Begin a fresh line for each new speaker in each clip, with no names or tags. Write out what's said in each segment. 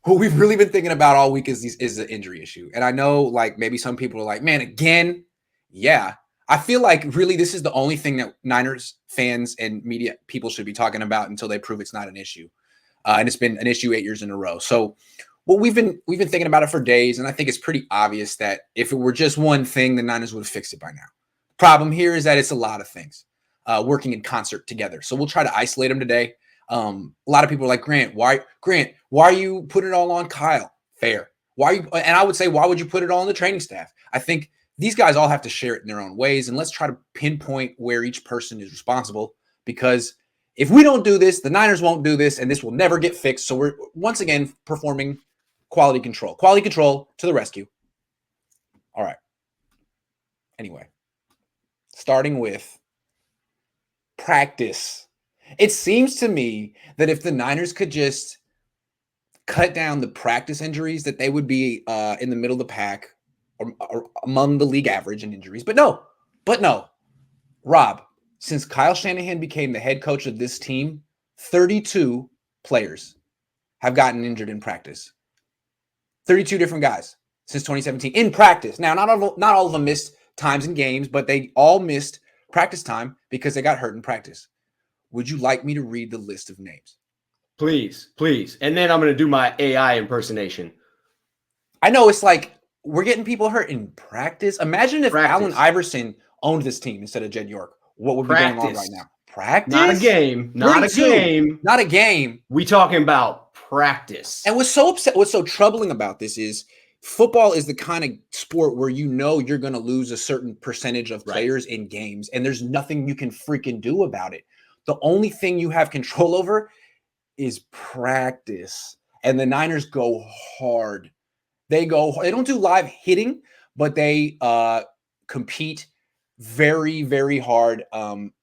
what we've really been thinking about all week is the injury issue. And I know like maybe some people are like, man, again, yeah. I feel like really this is the only thing that Niners fans and media people should be talking about until they prove it's not an issue. And it's been an issue 8 years in a row. So well, we've been thinking about it for days, and I think it's pretty obvious that if it were just one thing, the Niners would have fixed it by now. Problem here is that it's a lot of things working in concert together. So we'll try to isolate them today. A lot of people are like, Grant, why are you putting it all on Kyle? Fair. Why are you? And I would say, why would you put it all on the training staff? I think these guys all have to share it in their own ways, and let's try to pinpoint where each person is responsible, because if we don't do this, the Niners won't do this, and this will never get fixed. So we're once again performing quality control. Quality control to the rescue. All right. Anyway, starting with practice. It seems to me that if the Niners could just cut down the practice injuries, that they would be in the middle of the pack or among the league average in injuries. But no. Rob, since Kyle Shanahan became the head coach of this team, 32 players have gotten injured in practice. 32 different guys since 2017 in practice. Now, not all of them missed times in games, but they all missed practice time because they got hurt in practice. Would you like me to read the list of names?
Please. And then I'm going to do my AI impersonation.
I know it's like we're getting people hurt in practice. Imagine if Allen Iverson owned this team instead of Jed York. What would be going on right now? Practice?
Not a game. Not a game. We talking about practice.
And what's so troubling about this is football is the kind of sport where you know you're going to lose a certain percentage of players in games, and there's nothing you can freaking do about it. The only thing you have control over is practice. And the Niners go hard. They don't do live hitting, but they compete very, very hard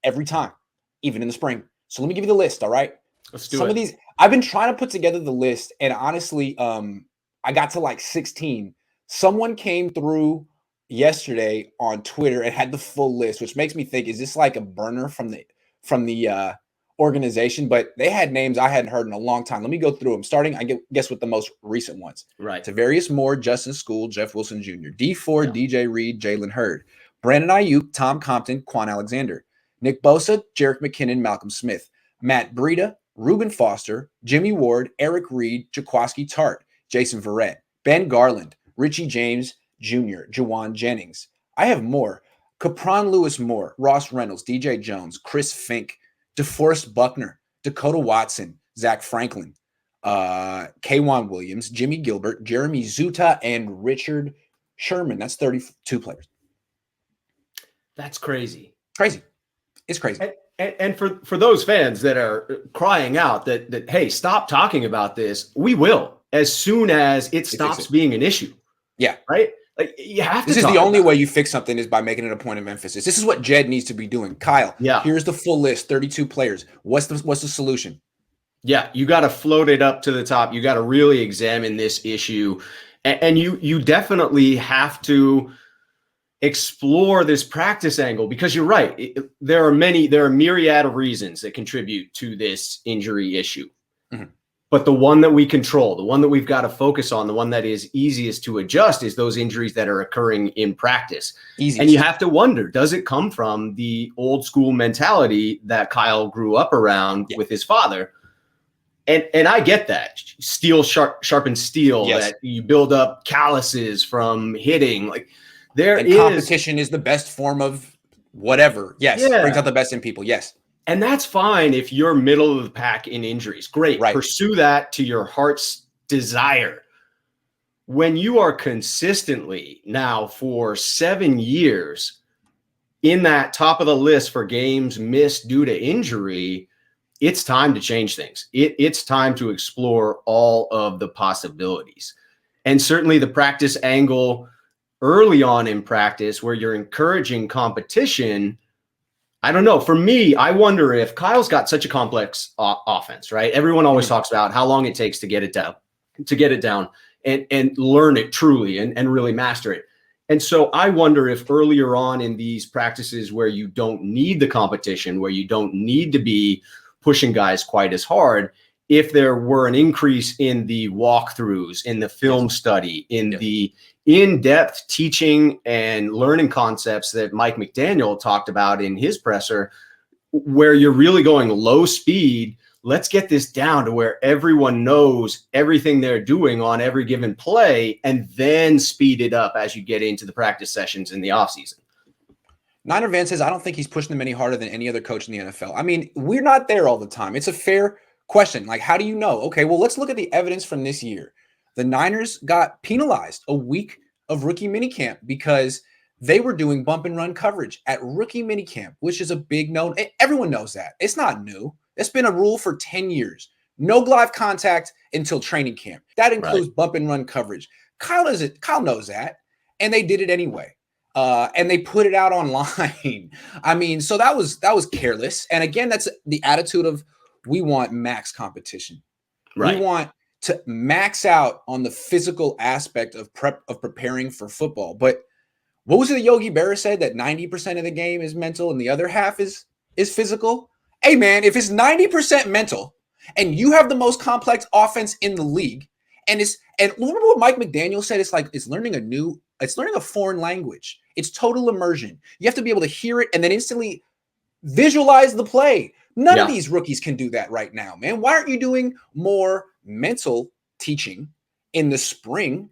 every time, even in the spring. So let me give you the list, all right?
Let's do it. Some
of these, I've been trying to put together the list, and honestly, I got to like 16. Someone came through yesterday on Twitter and had the full list, which makes me think, is this like a burner from the organization? But they had names I hadn't heard in a long time. Let me go through them, starting, I guess, with the most recent ones.
Right.
Tavarius Moore, Justin School, Jeff Wilson Jr., D Ford, DJ Reed, Jalen Hurd, Brandon Ayuk, Tom Compton, Quan Alexander, Nick Bosa, Jerick McKinnon, Malcolm Smith, Matt Breida, Reuben Foster, Jimmy Ward, Eric Reed, Jaquaski Tart, Jason Verrett, Ben Garland, Richie James Jr., Jawan Jennings. I have more. Capron Lewis Moore, Ross Reynolds, DJ Jones, Chris Fink, DeForest Buckner, Dakota Watson, Zach Franklin, K'Wan Williams, Jimmy Gilbert, Jeremy Zuta, and Richard Sherman. That's 32 players.
That's crazy.
It's crazy.
And for those fans that are crying out that hey, stop talking about this, we will, as soon as it stops being an issue.
Yeah.
Right? Like, you have to.
This is the only way you fix something, is by making it a point of emphasis. This is what Jed needs to be doing. Kyle, here's the full list, 32 players. What's the solution?
Yeah, you got to float it up to the top. You got to really examine this issue. And you definitely have to explore this practice angle, because you're right. There are myriad of reasons that contribute to this injury issue. Mm-hmm. But the one that we control, the one that we've got to focus on, the one that is easiest to adjust, is those injuries that are occurring in practice. Easiest. And you have to wonder, does it come from the old school mentality that Kyle grew up around with his father? And I get that. Steel sharpens steel, that you build up calluses from hitting. Like,
competition is the best form of whatever. Yes. Brings out the best in people. Yes.
And that's fine if you're middle of the pack in injuries. Great. Right. Pursue that to your heart's desire. When you are consistently now for 7 years in that top of the list for games missed due to injury, it's time to change things. It's time to explore all of the possibilities. And certainly the practice angle early on in practice, where you're encouraging competition, I don't know. For me, I wonder if Kyle's got such a complex offense, right? Everyone always talks about how long it takes to get it down and learn it truly and really master it. And so I wonder if earlier on in these practices where you don't need the competition, where you don't need to be pushing guys quite as hard, if there were an increase in the walkthroughs, in the film study, in the in-depth teaching and learning concepts that Mike McDaniel talked about in his presser, where you're really going low speed. Let's get this down to where everyone knows everything they're doing on every given play, and then speed it up as you get into the practice sessions in the offseason.
Niner Van says, I don't think he's pushing them any harder than any other coach in the NFL. I mean, we're not there all the time. It's a fair question. Like, how do you know? Okay, well, let's look at the evidence from this year. The Niners got penalized a week of rookie minicamp because they were doing bump and run coverage at rookie minicamp, which is a big known. Everyone knows that. It's not new. It's been a rule for 10 years. No live contact until training camp. That includes bump and run coverage. Kyle knows that, and they did it anyway. And they put it out online. I mean, so that was careless. And again, that's the attitude of, we want max competition. We want to max out on the physical aspect of preparing for football. But what was it that Yogi Berra said, that 90% of the game is mental and the other half is physical? Hey man, if it's 90% mental and you have the most complex offense in the league, and remember what Mike McDaniel said, it's learning a foreign language. It's total immersion. You have to be able to hear it and then instantly visualize the play. None of these rookies can do that right now, man. Why aren't you doing more mental teaching in the spring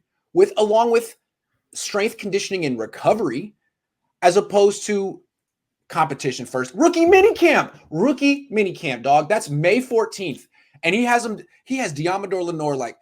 along with strength conditioning and recovery, as opposed to competition first? Rookie minicamp, dog. That's May 14th. And he has Diamador Lenore like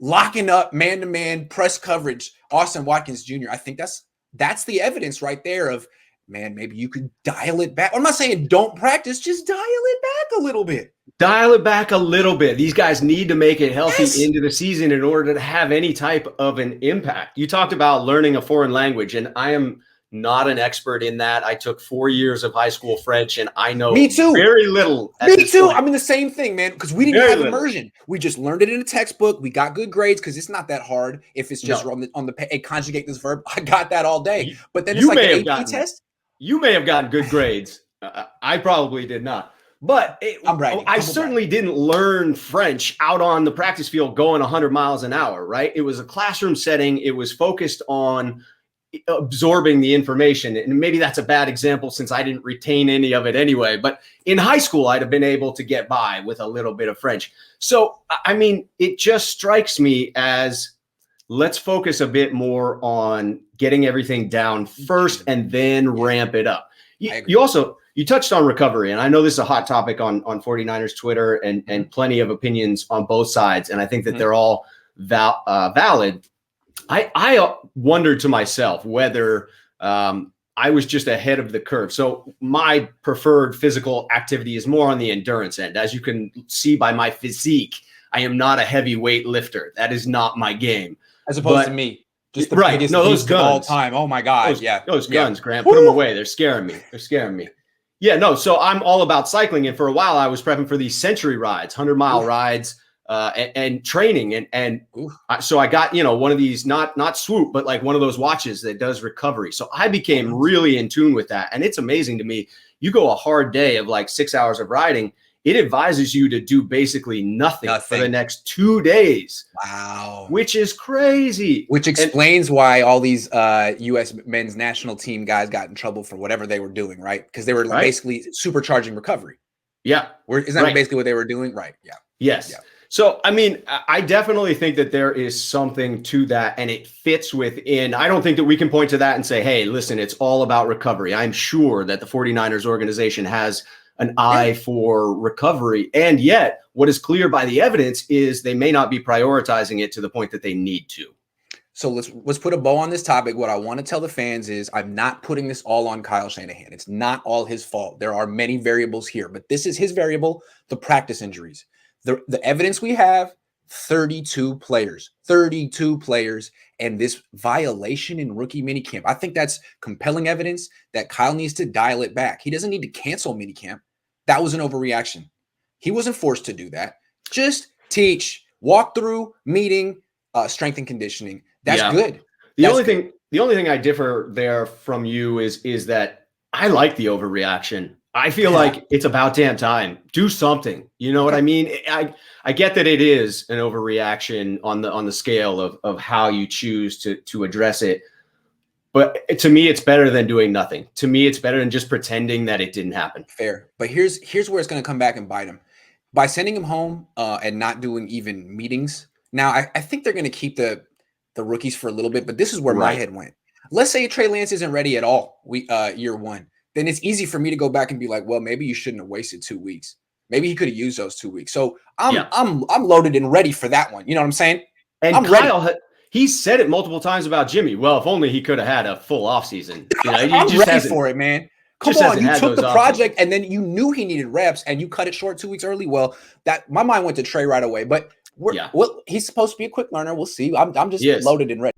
locking up man-to-man press coverage, Austin Watkins Jr. I think that's the evidence right there of, man, maybe you could dial it back. I'm not saying don't practice, just dial it back a little bit.
Dial it back a little bit. These guys need to make it healthy into the season in order to have any type of an impact. You talked about learning a foreign language, and I am not an expert in that. I took 4 years of high school French, and I know very little.
Me too. I mean, the same thing, man, because we didn't have immersion. We just learned it in a textbook. We got good grades because it's not that hard if it's just on the hey, conjugate this verb. I got that all day. But then it's like an AP test.
You may have gotten good grades. I probably did not. But I certainly didn't learn French out on the practice field going 100 miles an hour, right? It was a classroom setting. It was focused on absorbing the information. And maybe that's a bad example since I didn't retain any of it anyway. But in high school, I'd have been able to get by with a little bit of French. So, I mean, it just strikes me as, let's focus a bit more on getting everything down first and then ramp it up. You touched on recovery, and I know this is a hot topic on 49ers Twitter and plenty of opinions on both sides, and I think that they're all valid. I wondered to myself whether I was just ahead of the curve. So my preferred physical activity is more on the endurance end. As you can see by my physique, I am not a heavyweight lifter. That is not my game.
As opposed to me. Just the biggest
those guns
of all time. Oh my God.
Those guns, Grant. Put them away. They're scaring me. Yeah, no. So I'm all about cycling. And for a while I was prepping for these century rides, 100-mile rides, and training. So I got, one of these, not Swoop, but like one of those watches that does recovery. So I became really in tune with that. And it's amazing to me. You go a hard day of like 6 hours of riding, it advises you to do basically nothing for the next 2 days.
Wow.
Which is crazy.
Which explains why all these U.S. men's national team guys got in trouble for whatever they were doing, right? Because they were basically supercharging recovery.
Yeah.
Isn't that basically what they were doing? Right. Yeah.
Yes. Yeah. So, I mean, I definitely think that there is something to that, and it fits within. I don't think that we can point to that and say, hey, listen, it's all about recovery. I'm sure that the 49ers organization has an eye for recovery. And yet what is clear by the evidence is they may not be prioritizing it to the point that they need to.
So let's put a bow on this topic. What I want to tell the fans is I'm not putting this all on Kyle Shanahan. It's not all his fault. There are many variables here, but this is his variable, the practice injuries. The evidence we have, 32 players, and this violation in rookie minicamp. I think that's compelling evidence that Kyle needs to dial it back. He doesn't need to cancel minicamp. That was an overreaction. He wasn't forced to do that. Just teach, walk through, meeting, strength and conditioning. That's good.
The only thing I differ there from you is that I like the overreaction. I feel like it's about damn time. Do something. You know what I mean? I get that it is an overreaction on the scale of how you choose to address it. But to me, it's better than doing nothing. To me, it's better than just pretending that it didn't happen.
Fair. But here's where it's going to come back and bite him. By sending him home and not doing even meetings. Now, I think they're going to keep the rookies for a little bit, but this is where my head went. Let's say Trey Lance isn't ready at all year one. Then it's easy for me to go back and be like, well, maybe you shouldn't have wasted 2 weeks. Maybe he could have used those 2 weeks. So I'm loaded and ready for that one. You know what I'm saying?
And
I'm
Kyle,
ready.
He said it multiple times about Jimmy. Well, if only he could have had a full offseason. You know,
I'm ready for it, man. Come on, you took the project and then you knew he needed reps and you cut it short 2 weeks early. Well, that my mind went to Trey right away. But he's supposed to be a quick learner. We'll see. I'm just loaded and ready.